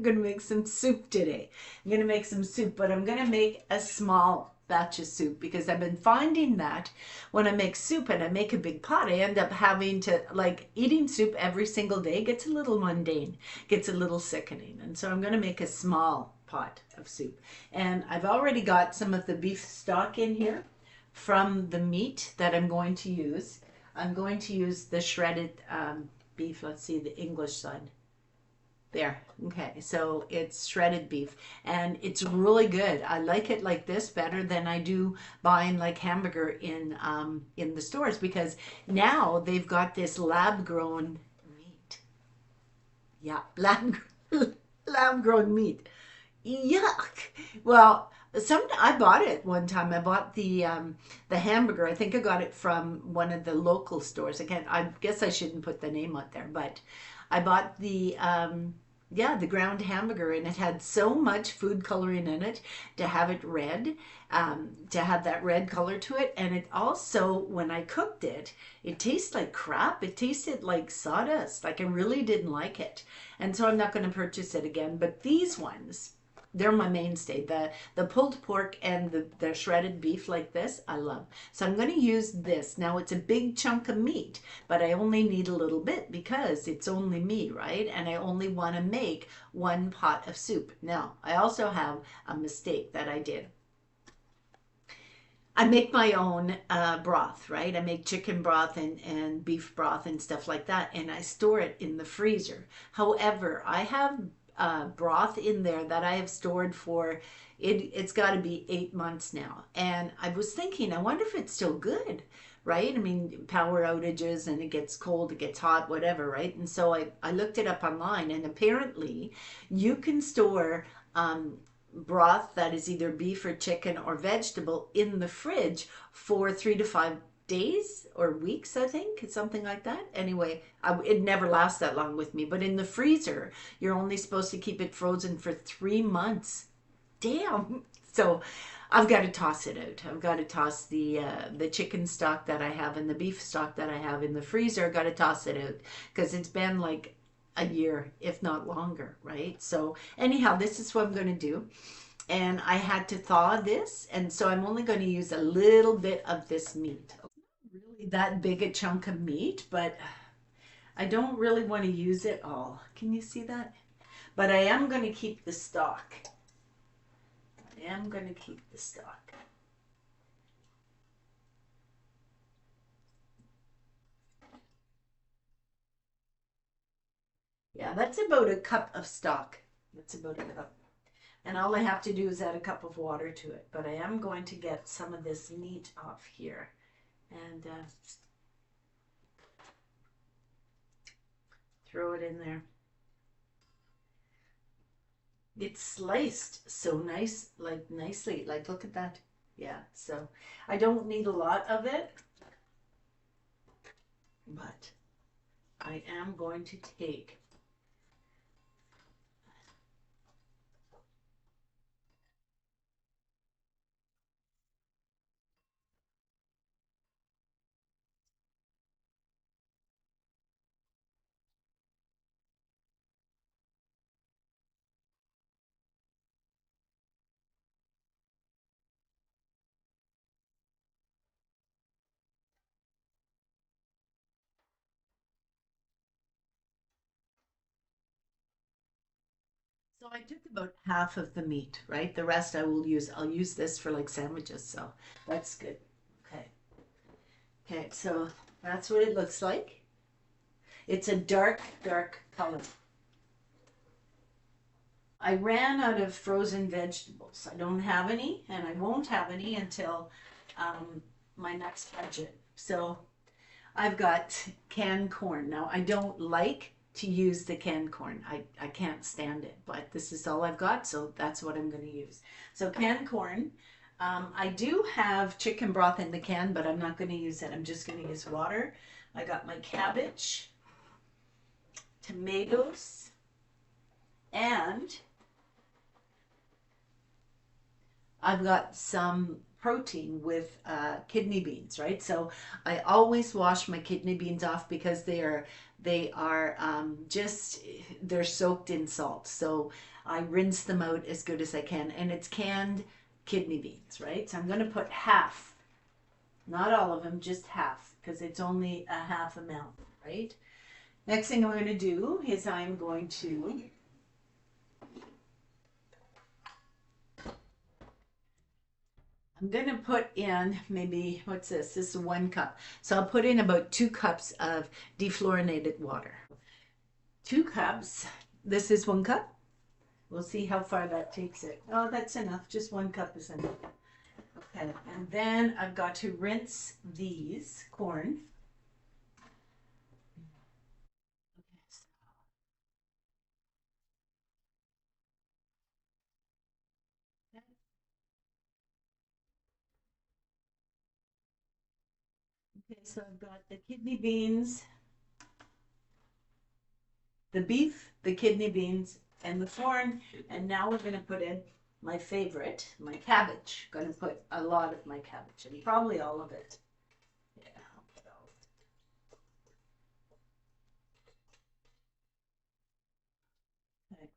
I'm going to make some soup today. I'm going to make some soup, but I'm going to make a small batch of soup because I've been finding that when I make soup and I make a big pot, I end up having to, like, eating soup every single day gets a little mundane, gets a little sickening. And so I'm going to make a small pot of soup. And I've already got some of the beef stock in here from the meat that I'm going to use. I'm going to use the shredded beef. Let's see the English side. There. Okay. So it's shredded beef and it's really good. I like it like this better than I do buying like hamburger in the stores because now they've got this lab grown meat. Yeah, lab grown meat. Yuck. Well, I bought it one time. I bought the hamburger. I think I got it from one of the local stores. I guess I shouldn't put the name out there, but I bought the yeah, the ground hamburger, and it had so much food coloring in it to have it red, to have that red color to it. And it also, when I cooked it, it tastes like crap. It tasted like sawdust. Like I really didn't like it. And so I'm not going to purchase it again. But these ones, they're my mainstay. The pulled pork and the shredded beef like this, I love. So I'm going to use this. Now it's a big chunk of meat, but I only need a little bit because it's only me, right? And I only want to make one pot of soup. Now, I also have a mistake that I did. I make my own broth, right? I make chicken broth and beef broth and stuff like that, and I store it in the freezer. However, I have broth in there that I have stored for it's got to be 8 months now. And I was thinking, I wonder if it's still good, right? I mean, power outages and it gets cold, it gets hot, whatever, right? And so I looked it up online, and apparently you can store broth that is either beef or chicken or vegetable in the fridge for 3 to 5 days or weeks, I think, something like that. Anyway, it never lasts that long with me. But in the freezer, you're only supposed to keep it frozen for 3 months. Damn. So I've got to toss it out. I've got to toss the chicken stock that I have and the beef stock that I have in the freezer. I've got to toss it out because it's been like a year, if not longer, right? So anyhow, this is what I'm going to do. And I had to thaw this, and so I'm only going to use a little bit of this meat. Really that big a chunk of meat, but I don't really want to use it all. Can you see that? But I am going to keep the stock. I am going to keep the stock. Yeah, that's about a cup of stock. That's about a cup. And all I have to do is add a cup of water to it. But I am going to get some of this meat off here. And throw it in there. It's sliced so nice, like nicely. Like, look at that. Yeah, so I don't need a lot of it. But I am going to take so I took about half of the meat, right? The rest I'll use this for like sandwiches, so that's good. Okay. Okay, so that's what it looks like. It's a dark, dark color. I ran out of frozen vegetables. I don't have any, and I won't have any until my next budget. So I've got canned corn. Now, I don't like to use the canned corn. I can't stand it, but this is all I've got, so that's what I'm going to use. So canned corn. I do have chicken broth in the can, but I'm not going to use it. I'm just going to use water. I got my cabbage, tomatoes, and I've got some protein with kidney beans, right? So I always wash my kidney beans off because they are just they're soaked in salt. So I rinse them out as good as I can, and it's canned kidney beans, right? So I'm going to put half, not all of them, just half, because it's only a half amount, right? Next thing I'm going to do is I'm going to put in maybe, what's this? This is 1 cup. So I'll put in about 2 cups of defluorinated water. 2 cups. This is 1 cup. We'll see how far that takes it. Oh, that's enough. Just 1 cup is enough. Okay. And then I've got to rinse these corn. Okay, so I've got the kidney beans, the beef, the kidney beans, and the corn. And now we're going to put in my favorite, my cabbage. Going to put a lot of my cabbage in, probably all of it. Yeah, I'll put all of it. Okay.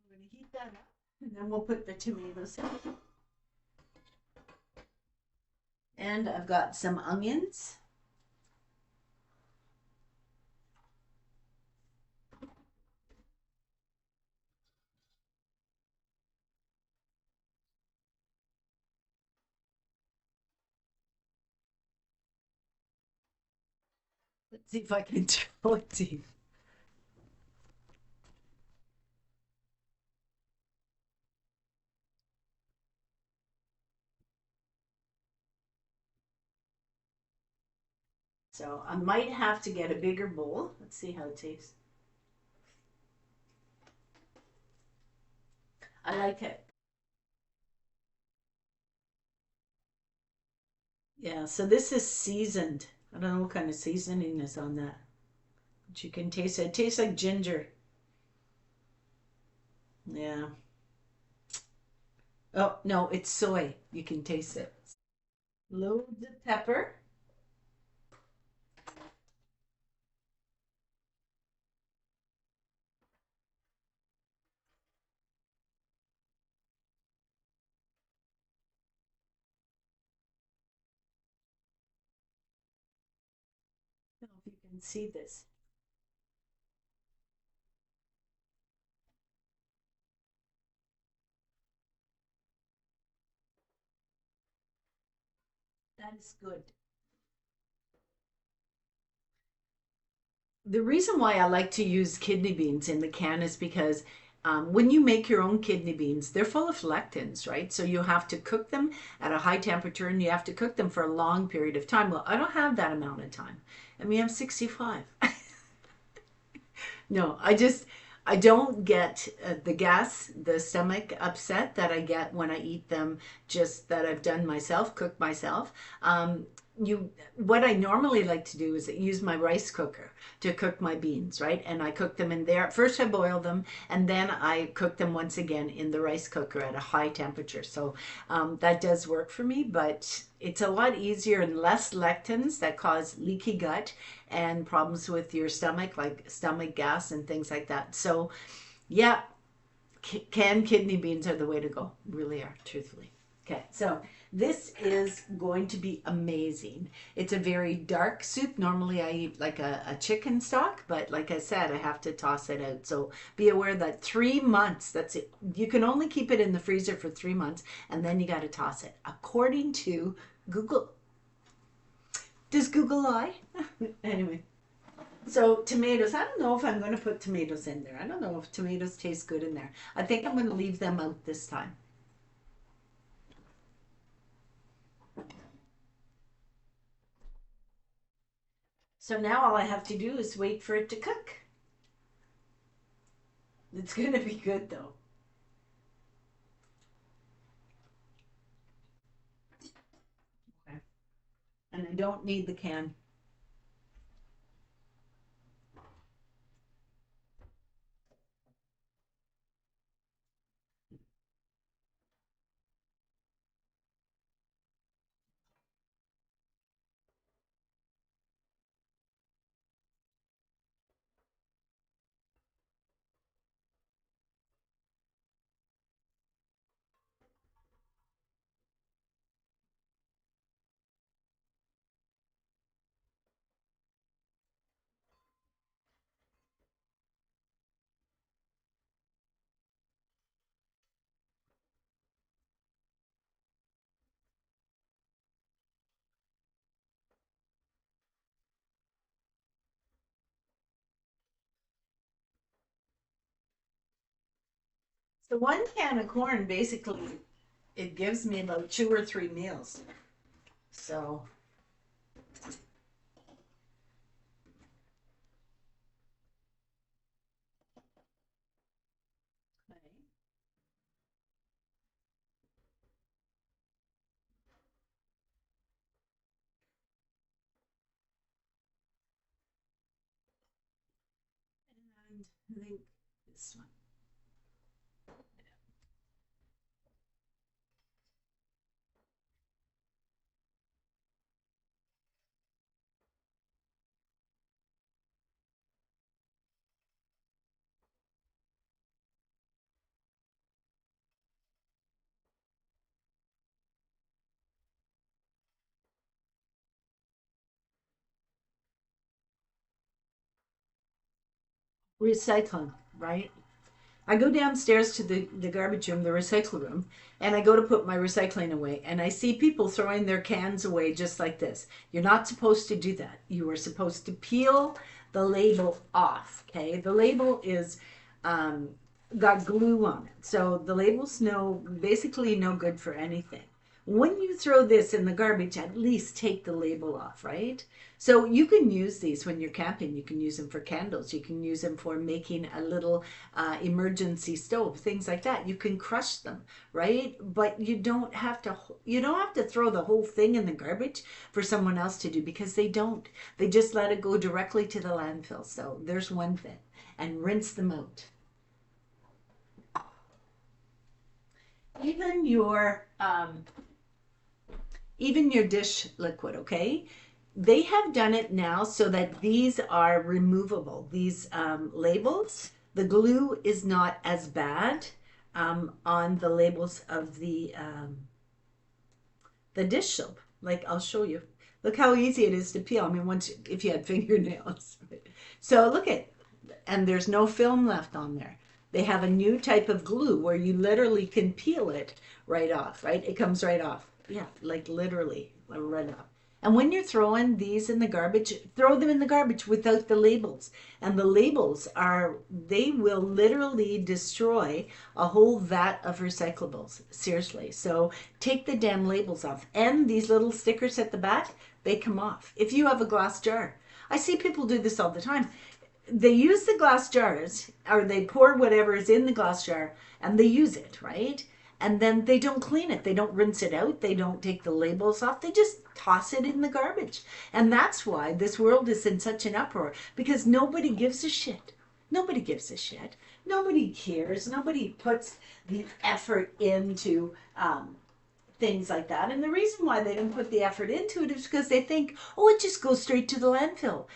We're going to heat that up, and then we'll put the tomatoes in. And I've got some onions. Let's see if I can show it to you. So I might have to get a bigger bowl. Let's see how it tastes. I like it. Yeah, so this is seasoned. I don't know what kind of seasoning is on that. But you can taste it. It tastes like ginger. Yeah. Oh, no, it's soy. You can taste it. Loads of pepper. I don't know if you can see this. That is good. The reason why I like to use kidney beans in the can is because when you make your own kidney beans, they're full of lectins, right? So you have to cook them at a high temperature and you have to cook them for a long period of time. Well, I don't have that amount of time. I mean, I'm 65. No, I don't get the gas, the stomach upset that I get when I eat them just that I've done myself, cooked myself. What I normally like to do is use my rice cooker to cook my beans, right? And I cook them in there. First I boil them and then I cook them once again in the rice cooker at a high temperature. So that does work for me, but it's a lot easier and less lectins that cause leaky gut and problems with your stomach, like stomach gas and things like that. So yeah, canned kidney beans are the way to go. Really are, truthfully. Okay, so this is going to be amazing. It's a very dark soup. Normally I eat like a chicken stock, but like I said, I have to toss it out. So be aware that 3 months, that's it. You can only keep it in the freezer for 3 months and then you got to toss it. According to Google. Does Google lie? Anyway. So tomatoes, I don't know if I'm going to put tomatoes in there. I don't know if tomatoes taste good in there. I think I'm going to leave them out this time. So now all I have to do is wait for it to cook. It's going to be good though. Okay. And I don't need the can. So one can of corn, basically, it gives me about 2 or 3 meals. So, okay. And I think this one. Recycling, right? I go downstairs to the garbage room, the recycle room, and I go to put my recycling away. And I see people throwing their cans away just like this. You're not supposed to do that. You are supposed to peel the label off. Okay, the label is got glue on it, so the label's basically no good for anything. When you throw this in the garbage, at least take the label off, right? So you can use these when you're camping. You can use them for candles. You can use them for making a little emergency stove, things like that. You can crush them, right? But you don't have to. You don't have to throw the whole thing in the garbage for someone else to do, because they don't. They just let it go directly to the landfill. So there's one thing, and rinse them out. Even your dish liquid, okay? They have done it now so that these are removable. These labels, the glue is not as bad on the labels of the dish soap. Like, I'll show you. Look how easy it is to peel. I mean, if you had fingernails. So look at, and there's no film left on there. They have a new type of glue where you literally can peel it right off, right? It comes right off. Yeah, like literally right off. And when you're throwing these in the garbage, throw them in the garbage without the labels. And the labels they will literally destroy a whole vat of recyclables. Seriously. So take the damn labels off. And these little stickers at the back, they come off. If you have a glass jar. I see people do this all the time. They use the glass jars, or they pour whatever is in the glass jar and they use it, right? And then they don't clean it. They don't rinse it out. They don't take the labels off. They just toss it in the garbage. And that's why this world is in such an uproar, because nobody gives a shit. Nobody gives a shit. Nobody cares. Nobody puts the effort into things like that. And the reason why they don't put the effort into it is because they think, oh, it just goes straight to the landfill.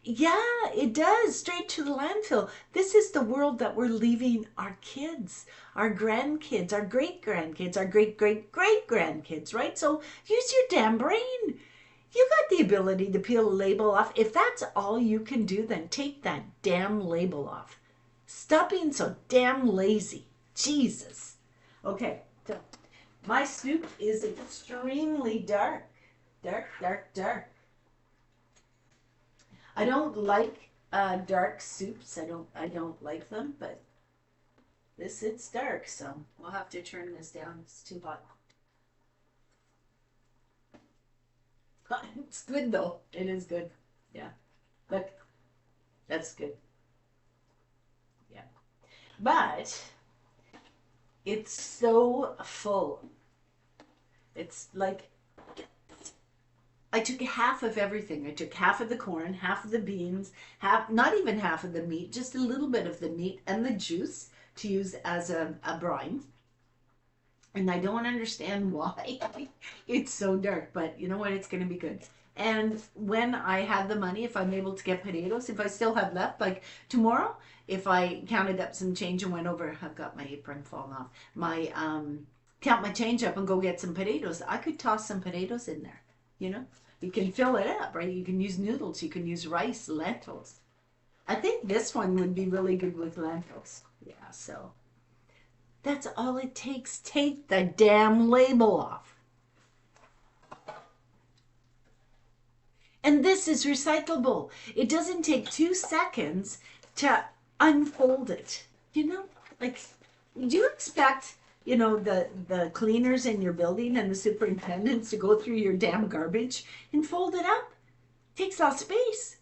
Yeah, it does, straight to the landfill. This is the world that we're leaving our kids, our grandkids, our great grandkids, our great great great grandkids, right? So use your damn brain. You got the ability to peel a label off. If that's all you can do, then take that damn label off. Stop being so damn lazy. Jesus. Okay, so my soup is extremely dark. Dark, dark, dark. I don't like dark soups. I don't like them, but it's dark, so we'll have to turn this down. It's too hot. It's good though. It is good. Yeah. Look, that's good. Yeah. But it's so full. It's like I took half of everything. I took half of the corn, half of the beans, not even half of the meat, just a little bit of the meat and the juice to use as a brine. And I don't understand why it's so dark, but you know what? It's going to be good. And when I have the money, if I'm able to get potatoes, if I still have left, like tomorrow, if I counted up some change and went over, I've got my apron falling off, count my change up and go get some potatoes, I could toss some potatoes in there, you know? You can fill it up, right? You can use noodles, you can use rice, lentils. I think this one would be really good with lentils. Yeah, so that's all it takes. Take the damn label off. And this is recyclable. It doesn't take 2 seconds to unfold it. You know, like do you expect, the cleaners in your building and the superintendents to go through your damn garbage and fold it up? Takes lots of space.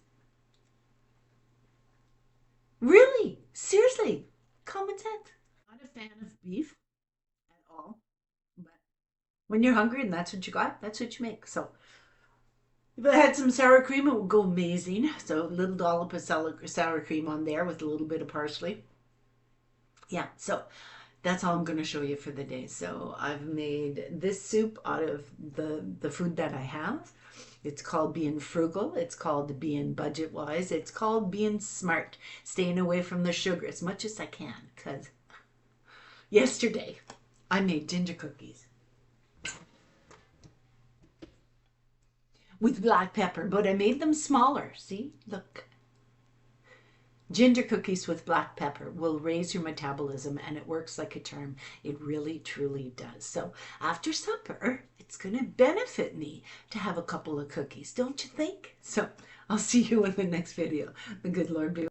Really? Seriously? Common sense. Not a fan of beef at all. But when you're hungry and that's what you got, that's what you make. So if I had some sour cream, it would go amazing. So a little dollop of sour cream on there with a little bit of parsley. Yeah, so that's all I'm going to show you for the day. So I've made this soup out of the food that I have. It's called being frugal. It's called being budget wise. It's called being smart, staying away from the sugar as much as I can. Because yesterday I made ginger cookies with black pepper, but I made them smaller. See, look. Ginger cookies with black pepper will raise your metabolism, and it works like a charm. It really, truly does. So after supper, it's going to benefit me to have a couple of cookies, don't you think? So I'll see you in the next video. The good Lord be